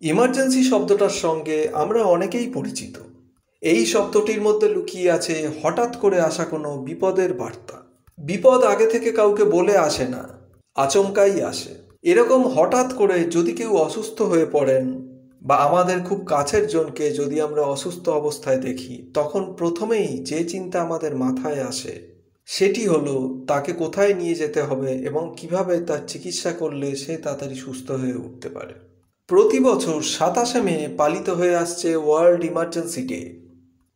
Emergency শব্দটার সঙ্গে আমরা অনেকেই পরিচিত। এই শব্দটির মধ্যে লুকিয়ে আছে হঠাৎ করে আসা কোনো বিপদের বার্তা। বিপদ আগে থেকে কাউকে বলে আসে না, আচমকাই আসে। এরকম হঠাৎ করে যদি কেউ অসুস্থ হয়ে পড়েন বা আমাদের খুব কাছের জনকে যদি আমরা অসুস্থ অবস্থায় দেখি, তখন প্রথমেই যে চিন্তা আমাদের মাথায় আসে সেটি হলো তাকে কোথায় নিয়ে যেতে হবে এবং কিভাবে তার চিকিৎসা করলে সে তাড়াতাড়ি সুস্থ হয়ে উঠতে পারে। প্রতি বছর ২৭শে মে পালিত হয়ে আসছে ওয়ার্ল্ড ইমার্জেন্সি ডে।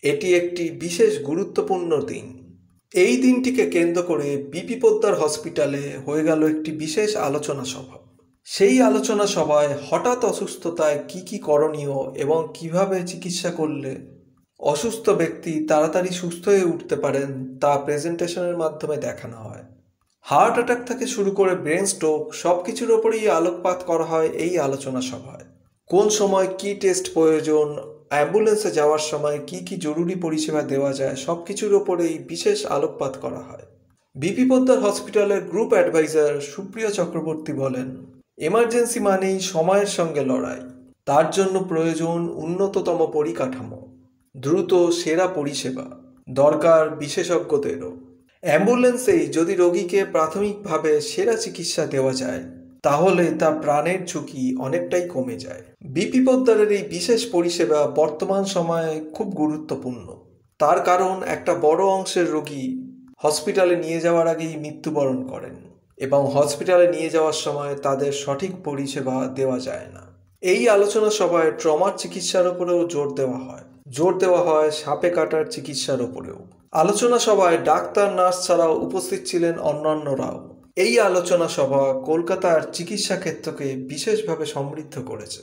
এটি একটি বিশেষ গুরুত্বপূর্ণ দিন। এই দিনটিকে কেন্দ্র করে বিপি পোদ্দার হসপিটালে হয়ে গেল একটি বিশেষ আলোচনা সভা। সেই আলোচনা সভায় হঠাৎ অসুস্থতায় কি করণীয় এবং কিভাবে চিকিৎসা করলে অসুস্থ ব্যক্তি তাড়াতাড়ি সুস্থ হয়ে উঠতে পারেন তা প্রেজেন্টেশনের মাধ্যমে দেখানো হয়। হার্ট অ্যাটাক থেকে শুরু করে ব্রেন স্ট্রোক সব কিছুর ওপরেই আলোকপাত করা হয় এই আলোচনা সভায়। কোন সময় কি টেস্ট প্রয়োজন, অ্যাম্বুলেন্সে যাওয়ার সময় কি জরুরি পরিষেবা দেওয়া যায়, সব কিছুর ওপরেই বিশেষ আলোকপাত করা হয়। বিপি পোদ্দার হসপিটালের গ্রুপ অ্যাডভাইজার সুপ্রিয়া চক্রবর্তী বলেন, এমার্জেন্সি মানেই সময়ের সঙ্গে লড়াই। তার জন্য প্রয়োজন উন্নততম পরিকাঠামো, দ্রুত সেরা পরিষেবা, দরকার বিশেষজ্ঞদেরও। অ্যাম্বুলেন্সেই যদি রোগীকে প্রাথমিকভাবে সেরা চিকিৎসা দেওয়া যায় তাহলে তা প্রাণের ঝুঁকি অনেকটাই কমে যায়। বিপি পোদ্দারের এই বিশেষ পরিষেবা বর্তমান সময়ে খুব গুরুত্বপূর্ণ। তার কারণ একটা বড় অংশের রোগী হসপিটালে নিয়ে যাওয়ার আগেই মৃত্যুবরণ করেন এবং হসপিটালে নিয়ে যাওয়ার সময় তাদের সঠিক পরিষেবা দেওয়া যায় না। এই আলোচনা সভায় ট্রমার চিকিৎসার উপরেও জোর দেওয়া হয় সাপে কাটার চিকিৎসার উপরেও। আলোচনা সভায় ডাক্তার নার্স ছাড়াও উপস্থিত ছিলেন অন্যান্যরাও। এই আলোচনা সভা কলকাতার চিকিৎসা ক্ষেত্রকে বিশেষভাবে সমৃদ্ধ করেছে।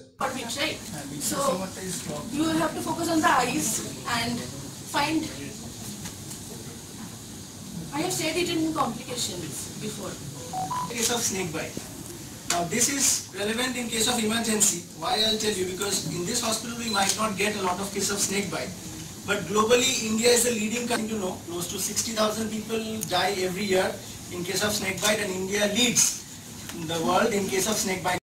So you have to focus on the eyes and find. I have said it in complications before. Case of snake bite. Now this is relevant in case of emergency. Why I'll tell you, because in this hospital we might not get a lot of case of snake bite. But globally, India is the leading country to know. Close to 60,000 people die every year in case of snake bite, and India leads the world in case of snake bite.